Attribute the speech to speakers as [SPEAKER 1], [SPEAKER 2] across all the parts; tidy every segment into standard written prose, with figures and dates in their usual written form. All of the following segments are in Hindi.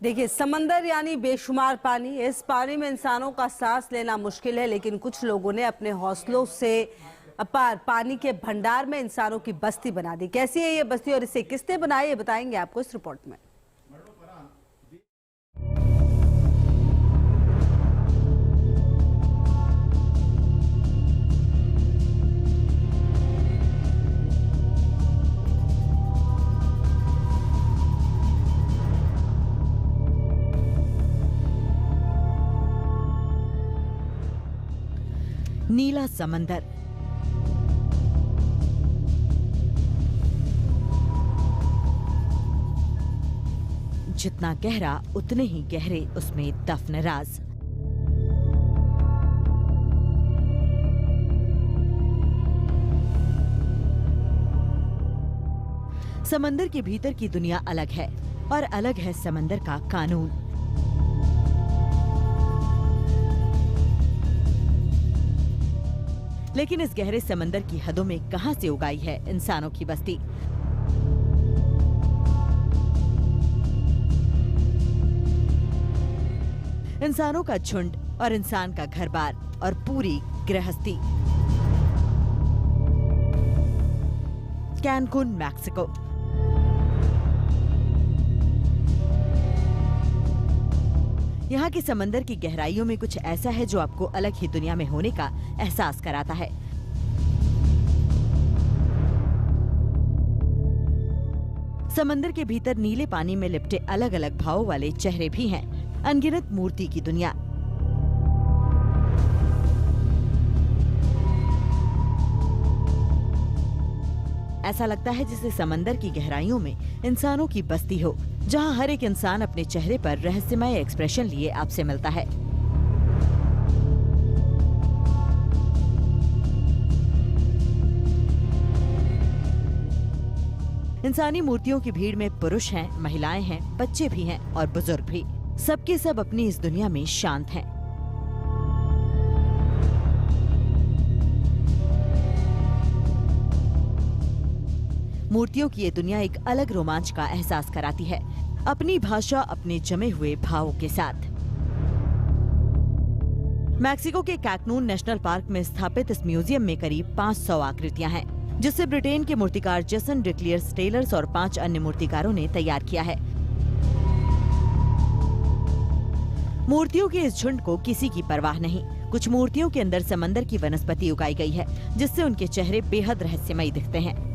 [SPEAKER 1] देखिए, समंदर यानी बेशुमार पानी। इस पानी में इंसानों का सांस लेना मुश्किल है, लेकिन कुछ लोगों ने अपने हौसलों से अपार पानी के भंडार में इंसानों की बस्ती बना दी। कैसी है ये बस्ती और इसे किसने बनाई, ये बताएंगे आपको इस रिपोर्ट में।
[SPEAKER 2] नीला समंदर, जितना गहरा उतने ही गहरे उसमें दफन राज। समंदर के भीतर की दुनिया अलग है और अलग है समंदर का कानून। लेकिन इस गहरे समंदर की हदों में कहां से उगाई है इंसानों की बस्ती? इंसानों का झुंड और इंसान का घर-बार और पूरी गृहस्थी। Cancun, Mexico. यहाँ की समंदर की गहराइयों में कुछ ऐसा है जो आपको अलग ही दुनिया में होने का एहसास कराता है। समंदर के भीतर नीले पानी में लिपटे अलग अलग भावों वाले चेहरे भी हैं। अनगिनत मूर्ति की दुनिया। ऐसा लगता है जैसे समंदर की गहराइयों में इंसानों की बस्ती हो, जहां हर एक इंसान अपने चेहरे पर रहस्यमय एक्सप्रेशन लिए आपसे मिलता है। इंसानी मूर्तियों की भीड़ में पुरुष हैं, महिलाएं हैं, बच्चे भी हैं और बुजुर्ग भी। सबके सब अपनी इस दुनिया में शांत हैं। मूर्तियों की ये दुनिया एक अलग रोमांच का एहसास कराती है, अपनी भाषा, अपने जमे हुए भावों के साथ। मैक्सिको के कैनकुन नेशनल पार्क में स्थापित इस म्यूजियम में करीब 500 आकृतियां हैं, जिसे ब्रिटेन के मूर्तिकार जेसन डिक्लियर्स टेलर्स और 5 अन्य मूर्तिकारों ने तैयार किया है। मूर्तियों के इस झुंड को किसी की परवाह नहीं। कुछ मूर्तियों के अंदर समंदर की वनस्पति उगाई गई है, जिससे उनके चेहरे बेहद रहस्यमयी दिखते हैं।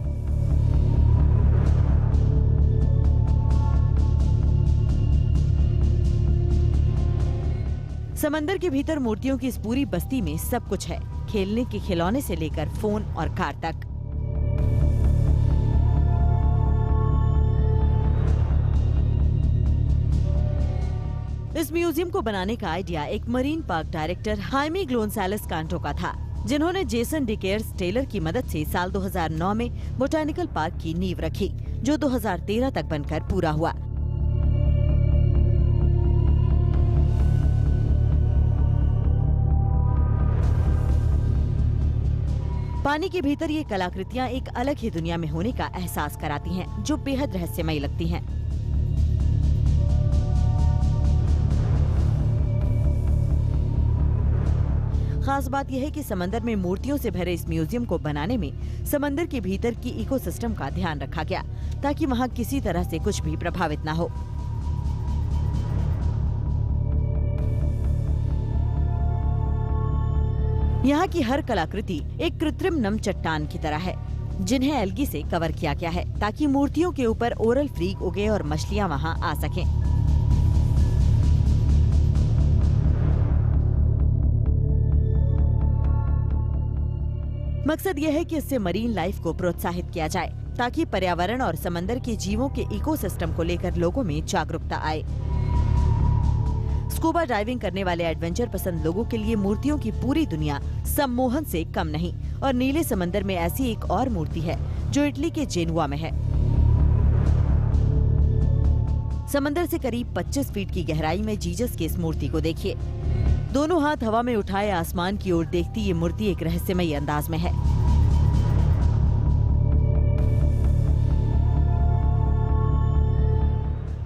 [SPEAKER 2] समंदर के भीतर मूर्तियों की इस पूरी बस्ती में सब कुछ है, खेलने के खिलौने से लेकर फोन और कार तक। इस म्यूजियम को बनाने का आइडिया एक मरीन पार्क डायरेक्टर हाइमी ग्लोनसालस कांटो का था, जिन्होंने जेसन डिक्लियर्स टेलर की मदद से साल 2009 में बोटानिकल पार्क की नींव रखी, जो 2013 तक बनकर पूरा हुआ। पानी के भीतर ये कलाकृतियां एक अलग ही दुनिया में होने का एहसास कराती हैं, जो बेहद रहस्यमयी लगती हैं। खास बात यह है कि समंदर में मूर्तियों से भरे इस म्यूजियम को बनाने में समंदर के भीतर की इकोसिस्टम का ध्यान रखा गया, ताकि वहां किसी तरह से कुछ भी प्रभावित न हो। यहाँ की हर कलाकृति एक कृत्रिम नम चट्टान की तरह है, जिन्हें एल्गी से कवर किया गया है, ताकि मूर्तियों के ऊपर ओरल फ्रीक उगे और मछलियाँ वहाँ आ सकें। मकसद यह है कि इससे मरीन लाइफ को प्रोत्साहित किया जाए, ताकि पर्यावरण और समंदर के जीवों के इकोसिस्टम को लेकर लोगों में जागरूकता आए। स्कूबा डाइविंग करने वाले एडवेंचर पसंद लोगों के लिए मूर्तियों की पूरी दुनिया सम्मोहन से कम नहीं। और नीले समंदर में ऐसी एक और मूर्ति है जो इटली के जेनुआ में है। समंदर से करीब 25 फीट की गहराई में जीसस की इस मूर्ति को देखिए। दोनों हाथ हवा में उठाए आसमान की ओर देखती ये मूर्ति एक रहस्यमयी अंदाज में है।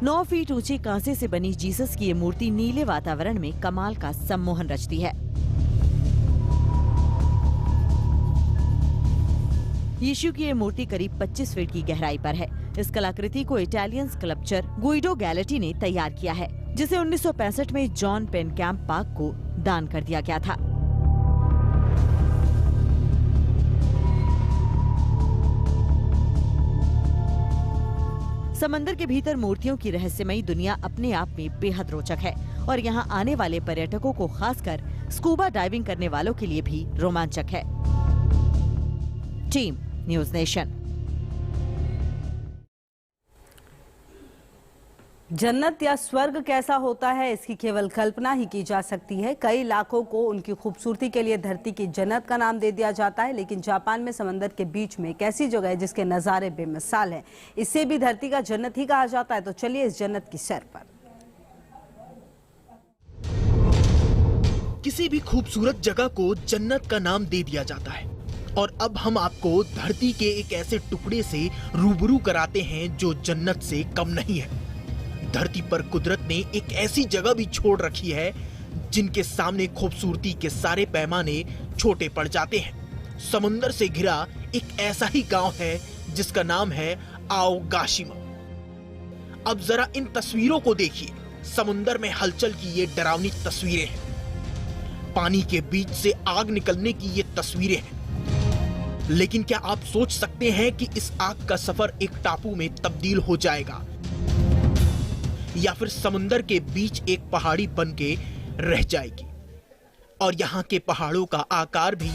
[SPEAKER 2] 9 फीट ऊंची कांसे से बनी जीसस की ये मूर्ति नीले वातावरण में कमाल का सम्मोहन रचती है। यीशु की ये मूर्ति करीब 25 फीट की गहराई पर है। इस कलाकृति को इटालियन स्कल्पचर गुइडो गैलेटी ने तैयार किया है, जिसे 1965 में जॉन पेनकैम्प पार्क को दान कर दिया गया था। समंदर के भीतर मूर्तियों की रहस्यमयी दुनिया अपने आप में बेहद रोचक है और यहाँ आने वाले पर्यटकों को खासकर स्कूबा डाइविंग करने वालों के लिए भी रोमांचक है। Team news nation.
[SPEAKER 1] जन्नत या स्वर्ग कैसा होता है, इसकी केवल कल्पना ही की जा सकती है। कई इलाकों को उनकी खूबसूरती के लिए धरती की जन्नत का नाम दे दिया जाता है, लेकिन जापान में समंदर के बीच में एक ऐसी जगह है जिसके नज़ारे बेमिसाल हैं। इसे भी धरती का जन्नत ही कहा जाता है। तो चलिए इस जन्नत की सैर पर।
[SPEAKER 3] किसी भी खूबसूरत जगह को जन्नत का नाम दे दिया जाता है और अब हम आपको धरती के एक ऐसे टुकड़े से रूबरू कराते हैं जो जन्नत से कम नहीं है। धरती पर कुदरत ने एक ऐसी जगह भी छोड़ रखी है जिनके सामने खूबसूरती के सारे पैमाने छोटे पड़ जाते हैं। समुंदर से घिरा एक ऐसा ही गांव है जिसका नाम है आओगाशिमा। अब जरा इन तस्वीरों को देखिए। समुंदर में हलचल की ये डरावनी तस्वीरें हैं। पानी के बीच से आग निकलने की ये तस्वीरें हैं। लेकिन क्या आप सोच सकते हैं कि इस आग का सफर एक टापू में तब्दील हो जाएगा या फिर समुंदर के बीच एक पहाड़ी बन के रह जाएगी? और यहाँ के पहाड़ों का आकार भी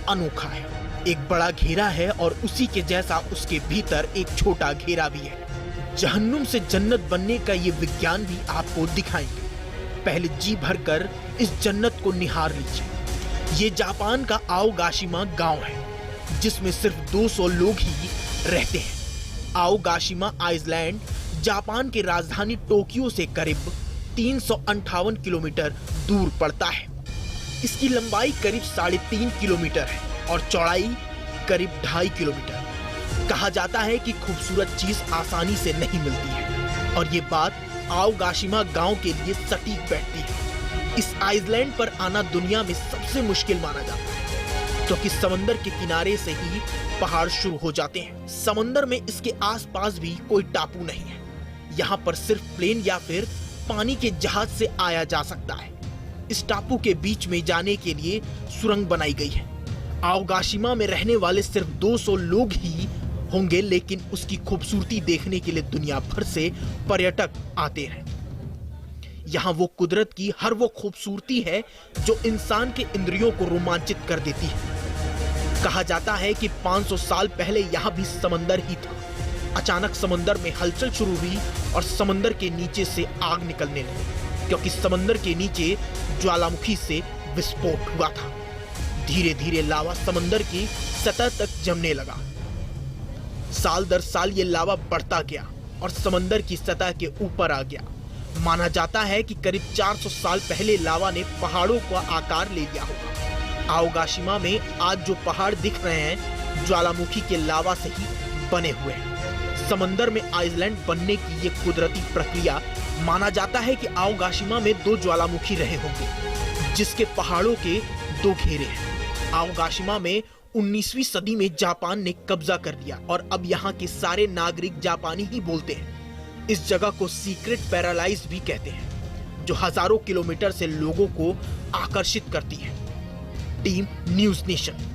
[SPEAKER 3] अनोखा है। एक बड़ा घेरा है और उसी के जैसा उसके भीतर एक छोटा घेरा भी है। जहन्नुम से जन्नत बनने का ये विज्ञान भी आपको दिखाएंगे। पहले जी भरकर इस जन्नत को निहार लीजिए। ये जापान का आओगाशिमा गांव है जिसमें सिर्फ 200 लोग ही रहते हैं। आओगाशिमा आइलैंड जापान की राजधानी टोक्यो से करीब 358 किलोमीटर दूर पड़ता है। इसकी लंबाई करीब 3.5 किलोमीटर है और चौड़ाई करीब 2.5 किलोमीटर। कहा जाता है कि खूबसूरत चीज आसानी से नहीं मिलती है और ये बात आओगाशिमा गांव के लिए सटीक बैठती है। इस आइलैंड पर आना दुनिया में सबसे मुश्किल माना जाता है क्योंकि समंदर के किनारे से ही पहाड़ शुरू हो जाते हैं। समंदर में इसके आसपास भी कोई टापू नहीं है। यहाँ पर सिर्फ प्लेन या फिर पानी के जहाज से आया जा सकता है। इस टापू के बीच में जाने के लिए सुरंग बनाई गई है। आओगाशिमा में रहने वाले सिर्फ 200 लोग ही होंगे, लेकिन उसकी खूबसूरती देखने के लिए दुनिया भर से पर्यटक आते हैं। यहाँ वो कुदरत की हर वो खूबसूरती है जो इंसान के इंद्रियों को रोमांचित कर देती है। कहा जाता है कि 500 साल पहले यहाँ भी समंदर ही था। अचानक समंदर में हलचल शुरू हुई और समंदर के नीचे से आग निकलने लगी क्योंकि समंदर के नीचे ज्वालामुखी से विस्फोट हुआ था। धीरे धीरे लावा समंदर की सतह तक जमने लगा। साल दर साल ये लावा बढ़ता गया और समंदर की सतह के ऊपर आ गया। माना जाता है कि करीब 400 साल पहले लावा ने पहाड़ों का आकार ले लिया होगा। आओगाशिमा में आज जो पहाड़ दिख रहे हैं ज्वालामुखी के लावा से ही बने हुए हैं। समंदर में आइलैंड बनने की ये कुदरती प्रक्रिया, माना जाता है कि आओगाशिमा में 2 ज्वालामुखी रहे होंगे जिसके पहाड़ों के 2 घेरे हैं। आओगाशिमा में 19वीं सदी में जापान ने कब्जा कर लिया और अब यहाँ के सारे नागरिक जापानी ही बोलते हैं। इस जगह को सीक्रेट पैराडाइज भी कहते हैं जो हजारों किलोमीटर से लोगों को आकर्षित करती है। Team news nation.